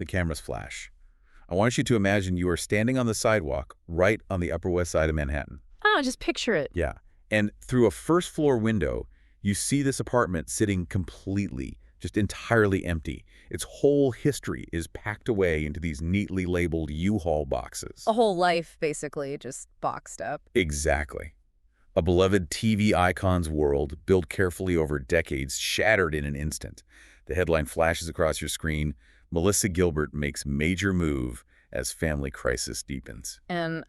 the cameras flash. I want you to imagine you are standing on the sidewalk right on the Upper West Side of Manhattan. Oh, just picture it. Yeah. And through a first-floor window, you see this apartment sitting completely, just entirely empty. Its whole history is packed away into these neatly labeled U-Haul boxes. A whole life, basically, just boxed up. Exactly. A beloved TV icon's world, built carefully over decades, shattered in an instant. The headline flashes across your screen: Melissa Gilbert makes major move as family crisis deepens. And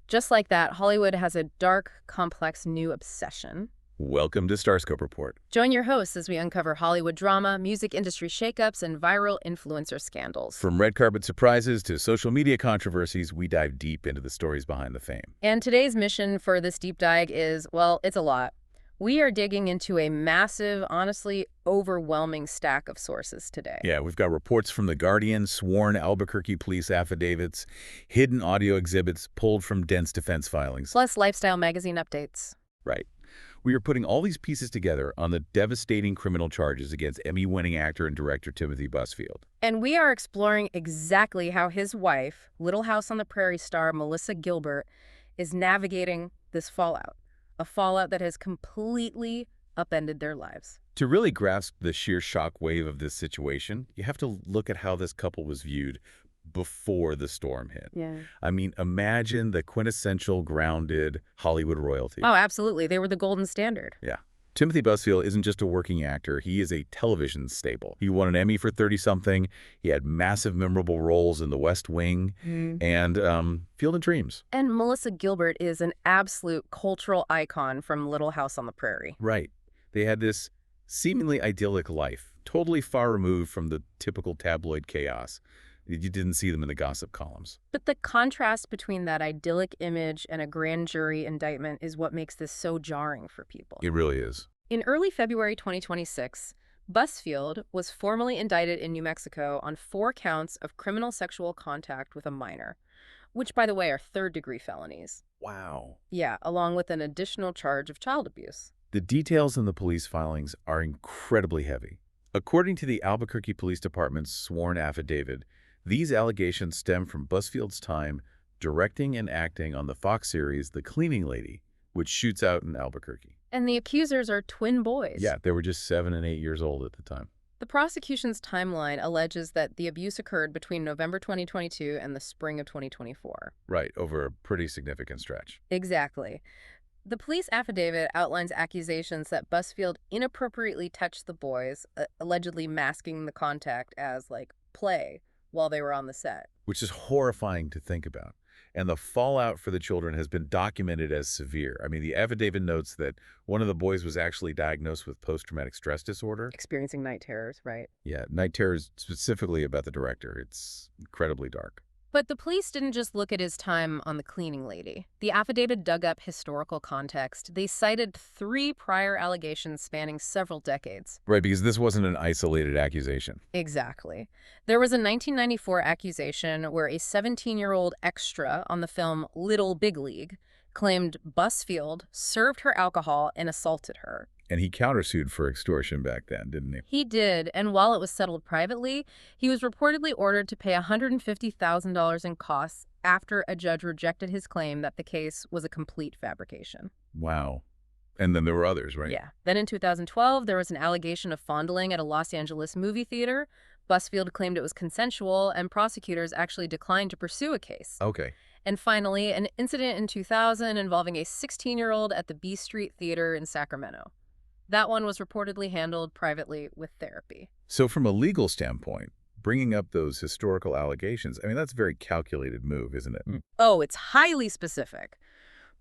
just like that, Hollywood has a dark, complex new obsession. Welcome to Starscope Report. Join your hosts as we uncover Hollywood drama, music industry shakeups, and viral influencer scandals. From red carpet surprises to social media controversies, we dive deep into the stories behind the fame. And today's mission for this deep dive is, well, it's a lot. We are digging into a massive, honestly overwhelming stack of sources today. Yeah, we've got reports from The Guardian, sworn Albuquerque police affidavits, hidden audio exhibits pulled from dense defense filings. Plus lifestyle magazine updates. Right. We are putting all these pieces together on the devastating criminal charges against Emmy-winning actor and director Timothy Busfield. And we are exploring exactly how his wife, Little House on the Prairie star Melissa Gilbert, is navigating this fallout. A fallout that has completely upended their lives. To really grasp the sheer shockwave of this situation, you have to look at how this couple was viewed before the storm hit. Yeah. I mean, imagine the quintessential grounded Hollywood royalty. Oh, absolutely. They were the golden standard. Yeah. Timothy Busfield isn't just a working actor. He is a television staple. He won an Emmy for 30-something. He had massive memorable roles in The West Wing and Field of Dreams. And Melissa Gilbert is an absolute cultural icon from Little House on the Prairie. Right. They had this seemingly idyllic life, totally far removed from the typical tabloid chaos. You didn't see them in the gossip columns. But the contrast between that idyllic image and a grand jury indictment is what makes this so jarring for people. It really is. In early February 2026, Busfield was formally indicted in New Mexico on 4 counts of criminal sexual contact with a minor, which, by the way, are third-degree felonies. Wow. Yeah, along with an additional charge of child abuse. The details in the police filings are incredibly heavy. According to the Albuquerque Police Department's sworn affidavit, these allegations stem from Busfield's time directing and acting on the Fox series The Cleaning Lady, which shoots out in Albuquerque. And the accusers are twin boys. Yeah, they were just 7 and 8 years old at the time. The prosecution's timeline alleges that the abuse occurred between November 2022 and the spring of 2024. Right, over a pretty significant stretch. Exactly. The police affidavit outlines accusations that Busfield inappropriately touched the boys, allegedly masking the contact as, play while they were on the set. Which is horrifying to think about. And the fallout for the children has been documented as severe. I mean, the affidavit notes that one of the boys was actually diagnosed with post-traumatic stress disorder. Experiencing night terrors, right? Yeah, night terrors specifically about the director. It's incredibly dark. But the police didn't just look at his time on The Cleaning Lady. The affidavit dug up historical context. They cited 3 prior allegations spanning several decades. Right, because this wasn't an isolated accusation. Exactly. There was a 1994 accusation where a 17-year-old extra on the film Little Big League claimed Busfield served her alcohol and assaulted her. And he countersued for extortion back then, didn't he? He did, and while it was settled privately, he was reportedly ordered to pay $150,000 in costs after a judge rejected his claim that the case was a complete fabrication. Wow. And then there were others, right? Yeah. Then in 2012, there was an allegation of fondling at a Los Angeles movie theater. Busfield claimed it was consensual, and prosecutors actually declined to pursue a case. Okay. And finally, an incident in 2000 involving a 16-year-old at the B Street Theater in Sacramento. That one was reportedly handled privately with therapy. So from a legal standpoint, bringing up those historical allegations, I mean, that's a very calculated move, isn't it? Oh, it's highly specific.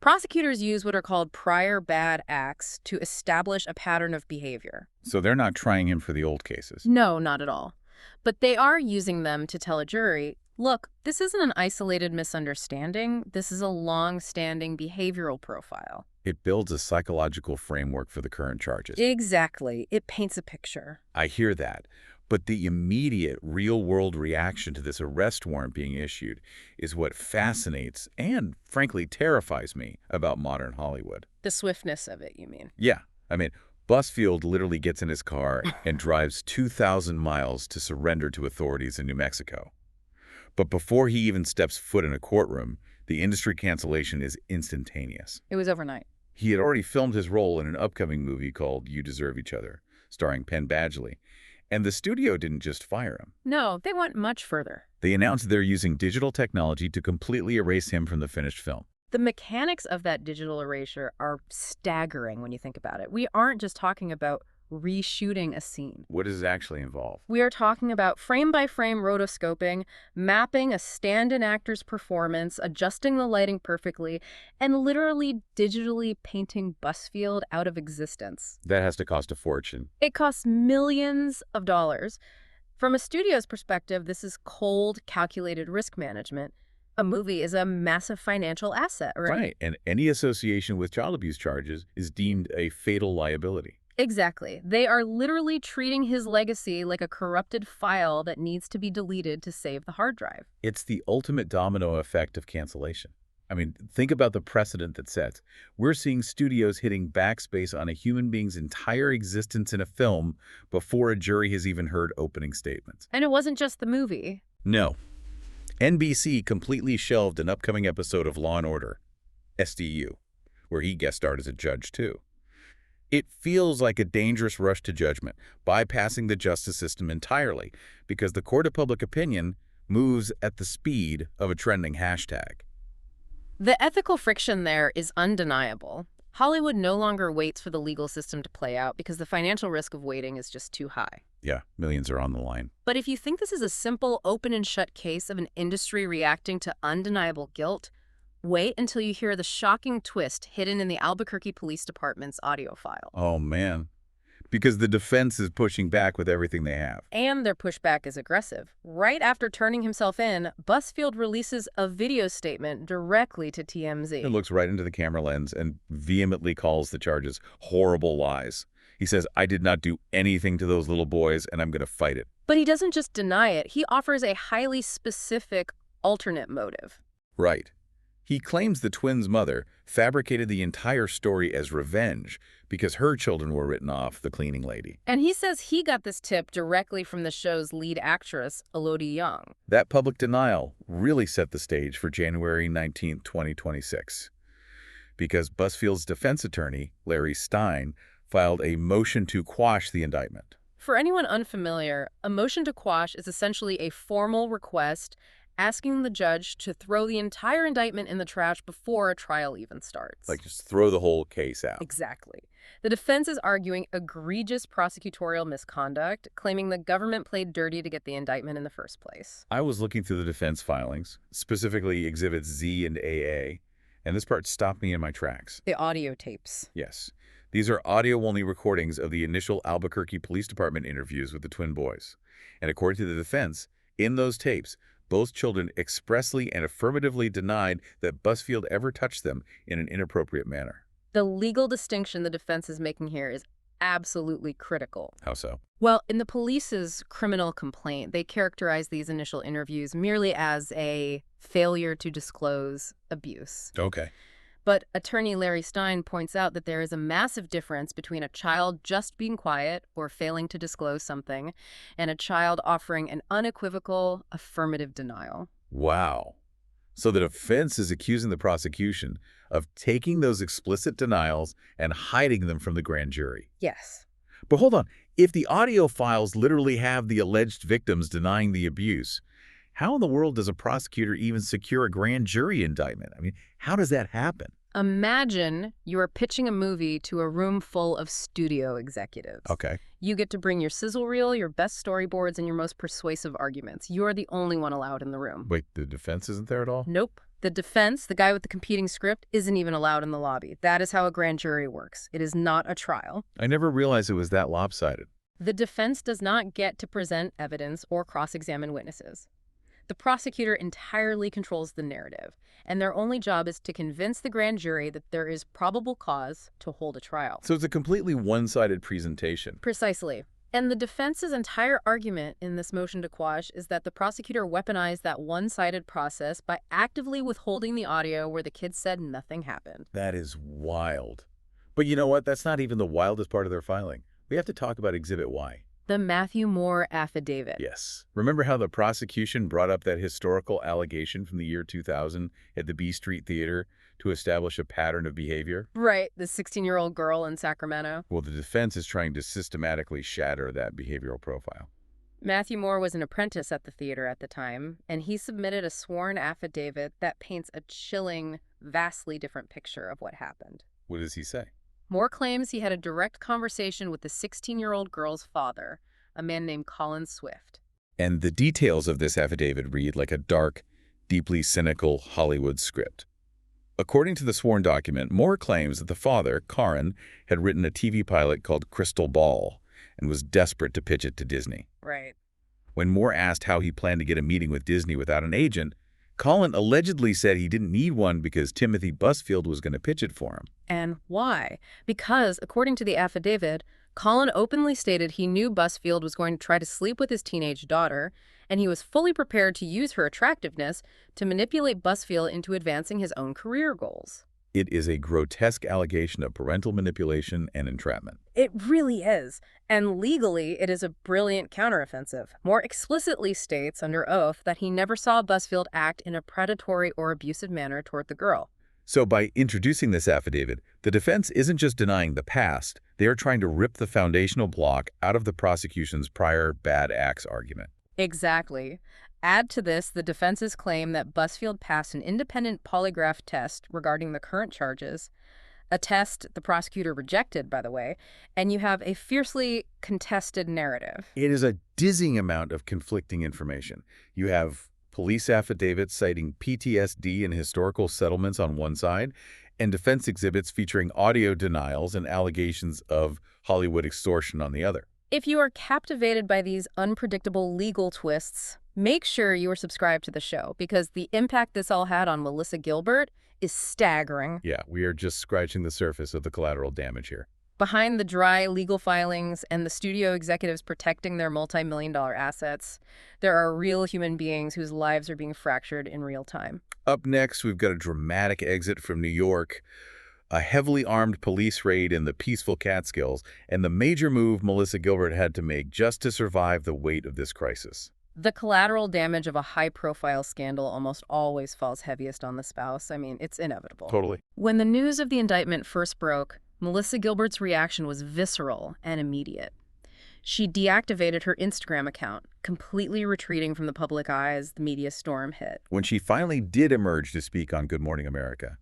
Prosecutors use what are called prior bad acts to establish a pattern of behavior. So they're not trying him for the old cases. No, not at all. But they are using them to tell a jury, look, this isn't an isolated misunderstanding. This is a long-standing behavioral profile. It builds a psychological framework for the current charges. Exactly. It paints a picture. I hear that. But the immediate real-world reaction to this arrest warrant being issued is what fascinates and, frankly, terrifies me about modern Hollywood. The swiftness of it, you mean? Yeah. I mean, Busfield literally gets in his car and drives 2,000 miles to surrender to authorities in New Mexico. But before he even steps foot in a courtroom, the industry cancellation is instantaneous. It was overnight. He had already filmed his role in an upcoming movie called You Deserve Each Other, starring Penn Badgley. And the studio didn't just fire him. No, they went much further. They announced they're using digital technology to completely erase him from the finished film. The mechanics of that digital erasure are staggering when you think about it. We aren't just talking about reshooting a scene. What does it actually involve? We are talking about frame-by-frame rotoscoping, mapping a stand-in actor's performance, adjusting the lighting perfectly, and literally digitally painting Busfield out of existence. That has to cost a fortune. It costs millions of dollars. From a studio's perspective, this is cold, calculated risk management. A movie is a massive financial asset, right? Right, and any association with child abuse charges is deemed a fatal liability. Exactly. They are literally treating his legacy like a corrupted file that needs to be deleted to save the hard drive. It's the ultimate domino effect of cancellation. I mean, think about the precedent that sets. We're seeing studios hitting backspace on a human being's entire existence in a film before a jury has even heard opening statements. And it wasn't just the movie. No. NBC completely shelved an upcoming episode of Law & Order, SDU, where he guest starred as a judge, too. It feels like a dangerous rush to judgment, bypassing the justice system entirely, because the court of public opinion moves at the speed of a trending hashtag. The ethical friction there is undeniable. Hollywood no longer waits for the legal system to play out because the financial risk of waiting is just too high. Yeah, millions are on the line. But if you think this is a simple, open and shut case of an industry reacting to undeniable guilt, wait until you hear the shocking twist hidden in the Albuquerque Police Department's audio file. Oh, man. Because the defense is pushing back with everything they have. And their pushback is aggressive. Right after turning himself in, Busfield releases a video statement directly to TMZ. It looks right into the camera lens and vehemently calls the charges horrible lies. He says, I did not do anything to those little boys, and I'm going to fight it. But he doesn't just deny it. He offers a highly specific alternate motive. Right. He claims the twins' mother fabricated the entire story as revenge because her children were written off the cleaning lady. And he says he got this tip directly from the show's lead actress, Elodie Young. That public denial really set the stage for January 19, 2026, because Busfield's defense attorney, Larry Stein, filed a motion to quash the indictment. For anyone unfamiliar, a motion to quash is essentially a formal request asking the judge to throw the entire indictment in the trash before a trial even starts. Like, just throw the whole case out. Exactly. The defense is arguing egregious prosecutorial misconduct, claiming the government played dirty to get the indictment in the first place. I was looking through the defense filings, specifically Exhibits Z and AA, and this part stopped me in my tracks. The audio tapes. Yes. These are audio-only recordings of the initial Albuquerque Police Department interviews with the twin boys. And according to the defense, in those tapes, both children expressly and affirmatively denied that Busfield ever touched them in an inappropriate manner. The legal distinction the defense is making here is absolutely critical. How so? Well, in the police's criminal complaint, they characterize these initial interviews merely as a failure to disclose abuse. Okay. But attorney Larry Stein points out that there is a massive difference between a child just being quiet or failing to disclose something and a child offering an unequivocal affirmative denial. Wow. So the defense is accusing the prosecution of taking those explicit denials and hiding them from the grand jury. Yes. But hold on. If the audio files literally have the alleged victims denying the abuse, how in the world does a prosecutor even secure a grand jury indictment? I mean, how does that happen? Imagine you are pitching a movie to a room full of studio executives. Okay. You get to bring your sizzle reel, your best storyboards, and your most persuasive arguments. You're the only one allowed in the room. Wait, the defense isn't there at all? Nope. The defense, the guy with the competing script, isn't even allowed in the lobby. That is how a grand jury works. It is not a trial. I never realized it was that lopsided. The defense does not get to present evidence or cross-examine witnesses. The prosecutor entirely controls the narrative, and their only job is to convince the grand jury that there is probable cause to hold a trial. So it's a completely one-sided presentation. Precisely. And the defense's entire argument in this motion to quash is that the prosecutor weaponized that one-sided process by actively withholding the audio where the kids said nothing happened. That is wild. But you know what? That's not even the wildest part of their filing. We have to talk about Exhibit Y. The Matthew Moore affidavit. Yes. Remember how the prosecution brought up that historical allegation from the year 2000 at the B Street Theater to establish a pattern of behavior? Right, the 16-year-old girl in Sacramento. Well, the defense is trying to systematically shatter that behavioral profile. Matthew Moore was an apprentice at the theater at the time, and he submitted a sworn affidavit that paints a chilling, vastly different picture of what happened. What does he say? Moore claims he had a direct conversation with the 16-year-old girl's father, a man named Colin Swift. And the details of this affidavit read like a dark, deeply cynical Hollywood script. According to the sworn document, Moore claims that the father, Karin, had written a TV pilot called Crystal Ball and was desperate to pitch it to Disney. Right. When Moore asked how he planned to get a meeting with Disney without an agent, Colin allegedly said he didn't need one because Timothy Busfield was going to pitch it for him. And why? Because, according to the affidavit, Colin openly stated he knew Busfield was going to try to sleep with his teenage daughter, and he was fully prepared to use her attractiveness to manipulate Busfield into advancing his own career goals. It is a grotesque allegation of parental manipulation and entrapment. It really is. And legally, it is a brilliant counteroffensive. Moore explicitly states under oath that he never saw Busfield act in a predatory or abusive manner toward the girl. So by introducing this affidavit, the defense isn't just denying the past, they are trying to rip the foundational block out of the prosecution's prior bad acts argument. Exactly. Add to this the defense's claim that Busfield passed an independent polygraph test regarding the current charges, a test the prosecutor rejected, by the way, and you have a fiercely contested narrative. It is a dizzying amount of conflicting information. You have police affidavits citing PTSD and historical settlements on one side, and defense exhibits featuring audio denials and allegations of Hollywood extortion on the other. If you are captivated by these unpredictable legal twists, make sure you are subscribed to the show, because the impact this all had on Melissa Gilbert is staggering. Yeah, we are just scratching the surface of the collateral damage here. Behind the dry legal filings and the studio executives protecting their multi-million-dollar assets, there are real human beings whose lives are being fractured in real time. Up next, we've got a dramatic exit from New York, a heavily armed police raid in the peaceful Catskills, and the major move Melissa Gilbert had to make just to survive the weight of this crisis. The collateral damage of a high-profile scandal almost always falls heaviest on the spouse. I mean, it's inevitable. Totally. When the news of the indictment first broke, Melissa Gilbert's reaction was visceral and immediate. She deactivated her Instagram account, completely retreating from the public eye as the media storm hit. When she finally did emerge to speak on Good Morning America,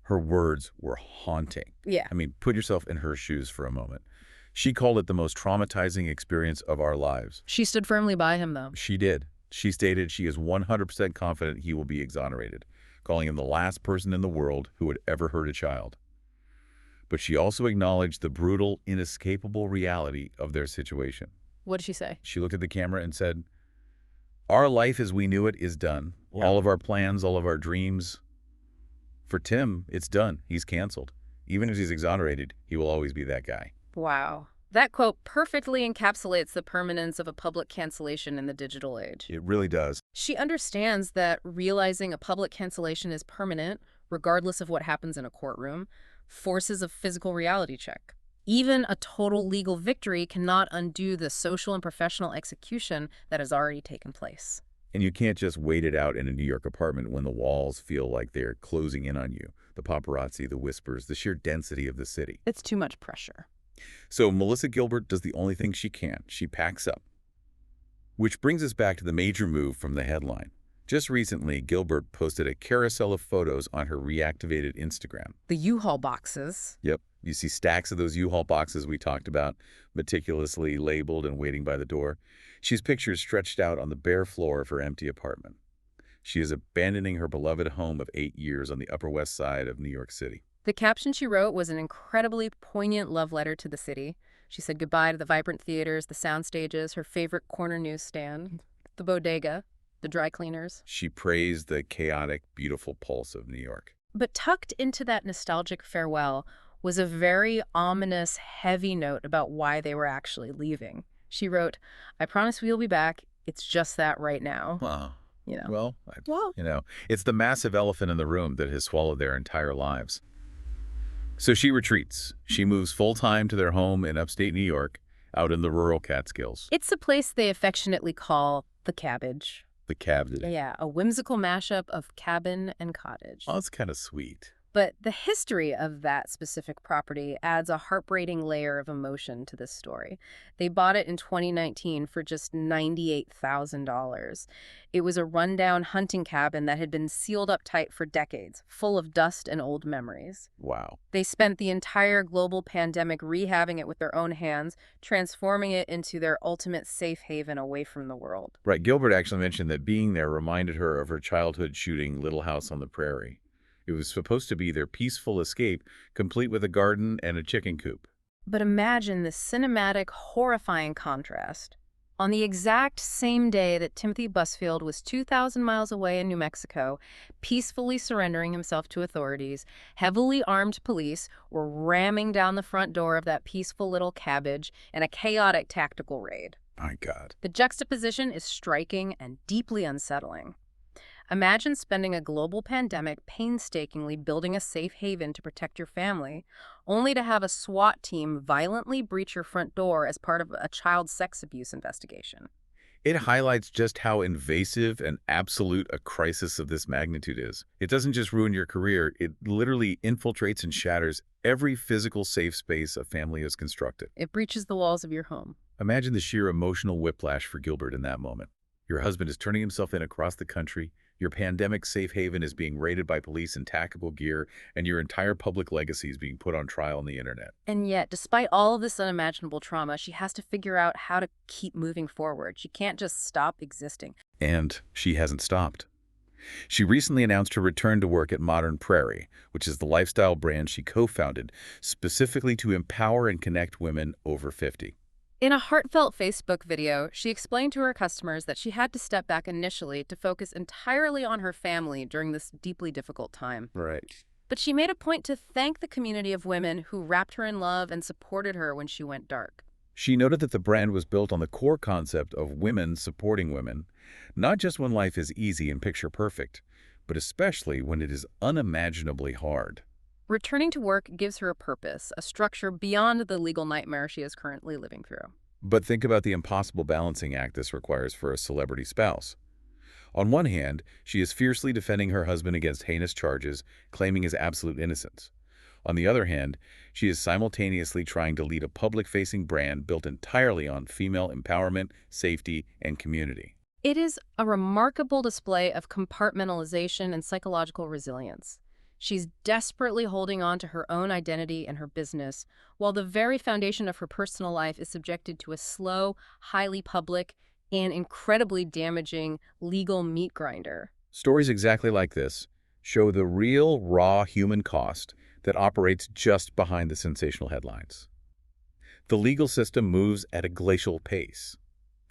her words were haunting. Yeah. I mean, put yourself in her shoes for a moment. She called it the most traumatizing experience of our lives. She stood firmly by him, though. She did. She stated she is 100% confident he will be exonerated, calling him the last person in the world who would ever hurt a child. But she also acknowledged the brutal, inescapable reality of their situation. What did she say? She looked at the camera and said, "Our life as we knew it is done. Yeah. All of our plans, all of our dreams. For Tim, it's done. He's canceled. Even if he's exonerated, he will always be that guy." Wow. That quote perfectly encapsulates the permanence of a public cancellation in the digital age. It really does. She understands that realizing a public cancellation is permanent, regardless of what happens in a courtroom, forces a physical reality check. Even a total legal victory cannot undo the social and professional execution that has already taken place. And you can't just wait it out in a New York apartment when the walls feel like they're closing in on you. The paparazzi, the whispers, the sheer density of the city. It's too much pressure. So Melissa Gilbert does the only thing she can. She packs up. Which brings us back to the major move from the headline. Just recently, Gilbert posted a carousel of photos on her reactivated Instagram. The U-Haul boxes. Yep. You see stacks of those U-Haul boxes we talked about, meticulously labeled and waiting by the door. She's pictures stretched out on the bare floor of her empty apartment. She is abandoning her beloved home of 8 years on the Upper West Side of New York City. The caption she wrote was an incredibly poignant love letter to the city. She said goodbye to the vibrant theaters, the sound stages, her favorite corner newsstand, the bodega, the dry cleaners. She praised the chaotic, beautiful pulse of New York. But tucked into that nostalgic farewell was a very ominous, heavy note about why they were actually leaving. She wrote, "I promise we'll be back. It's just that right now." Wow. You know. Well, it's the massive elephant in the room that has swallowed their entire lives. So she retreats. She moves full-time to their home in upstate New York, out in the rural Catskills. It's a place they affectionately call the Cabbage. The cabinet. Yeah, a whimsical mashup of cabin and cottage. Oh, that's kind of sweet. But the history of that specific property adds a heartbreaking layer of emotion to this story. They bought it in 2019 for just $98,000. It was a rundown hunting cabin that had been sealed up tight for decades, full of dust and old memories. Wow. They spent the entire global pandemic rehabbing it with their own hands, transforming it into their ultimate safe haven away from the world. Right, Gilbert actually mentioned that being there reminded her of her childhood shooting Little House on the Prairie. It was supposed to be their peaceful escape, complete with a garden and a chicken coop. But imagine the cinematic, horrifying contrast. On the exact same day that Timothy Busfield was 2,000 miles away in New Mexico, peacefully surrendering himself to authorities, heavily armed police were ramming down the front door of that peaceful little cabbage in a chaotic tactical raid. My God. The juxtaposition is striking and deeply unsettling. Imagine spending a global pandemic painstakingly building a safe haven to protect your family, only to have a SWAT team violently breach your front door as part of a child sex abuse investigation. It highlights just how invasive and absolute a crisis of this magnitude is. It doesn't just ruin your career, it literally infiltrates and shatters every physical safe space a family has constructed. It breaches the walls of your home. Imagine the sheer emotional whiplash for Gilbert in that moment. Your husband is turning himself in across the country, your pandemic safe haven is being raided by police in tactical gear, and your entire public legacy is being put on trial on the internet. And yet, despite all of this unimaginable trauma, she has to figure out how to keep moving forward. She can't just stop existing. And she hasn't stopped. She recently announced her return to work at Prairie, which is the lifestyle brand she co-founded, specifically to empower and connect women over 50. In a heartfelt Facebook video, she explained to her customers that she had to step back initially to focus entirely on her family during this deeply difficult time. Right. But she made a point to thank the community of women who wrapped her in love and supported her when she went dark. She noted that the brand was built on the core concept of women supporting women, not just when life is easy and picture perfect, but especially when it is unimaginably hard. Returning to work gives her a purpose, a structure beyond the legal nightmare she is currently living through. But think about the impossible balancing act this requires for a celebrity spouse. On one hand, she is fiercely defending her husband against heinous charges, claiming his absolute innocence. On the other hand, she is simultaneously trying to lead a public-facing brand built entirely on female empowerment, safety, and community. It is a remarkable display of compartmentalization and psychological resilience. She's desperately holding on to her own identity and her business, while the very foundation of her personal life is subjected to a slow, highly public, and incredibly damaging legal meat grinder. Stories exactly like this show the real, raw human cost that operates just behind the sensational headlines. The legal system moves at a glacial pace.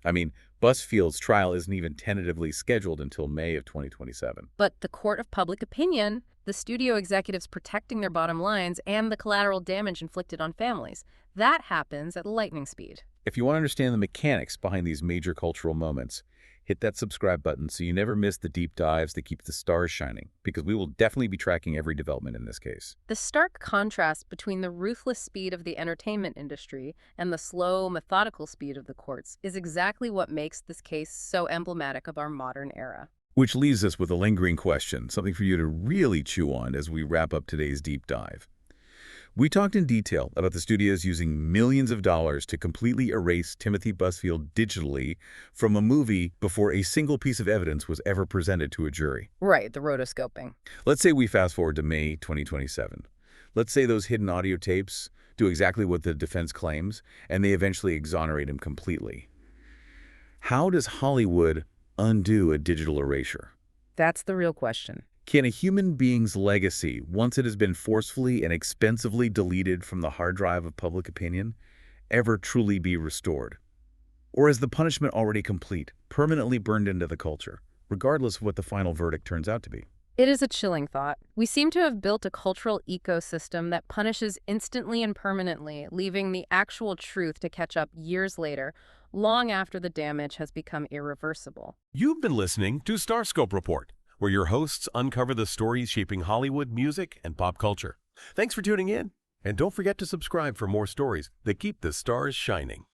I mean, Busfield's trial isn't even tentatively scheduled until May of 2027. But the court of public opinion, the studio executives protecting their bottom lines, and the collateral damage inflicted on families, that happens at lightning speed. If you want to understand the mechanics behind these major cultural moments, hit that subscribe button so you never miss the deep dives that keep the stars shining, because we will definitely be tracking every development in this case. The stark contrast between the ruthless speed of the entertainment industry and the slow, methodical speed of the courts is exactly what makes this case so emblematic of our modern era. Which leaves us with a lingering question, something for you to really chew on as we wrap up today's deep dive. We talked in detail about the studios using millions of dollars to completely erase Timothy Busfield digitally from a movie before a single piece of evidence was ever presented to a jury. Right, the rotoscoping. Let's say we fast forward to May 2027. Let's say those hidden audio tapes do exactly what the defense claims, and they eventually exonerate him completely. How does Hollywood undo a digital erasure? That's the real question. Can a human being's legacy, once it has been forcefully and expensively deleted from the hard drive of public opinion, ever truly be restored? Or is the punishment already complete, permanently burned into the culture, regardless of what the final verdict turns out to be? It is a chilling thought. We seem to have built a cultural ecosystem that punishes instantly and permanently, leaving the actual truth to catch up years later, long after the damage has become irreversible. You've been listening to Starscope Report, where your hosts uncover the stories shaping Hollywood, music, and pop culture. Thanks for tuning in. And don't forget to subscribe for more stories that keep the stars shining.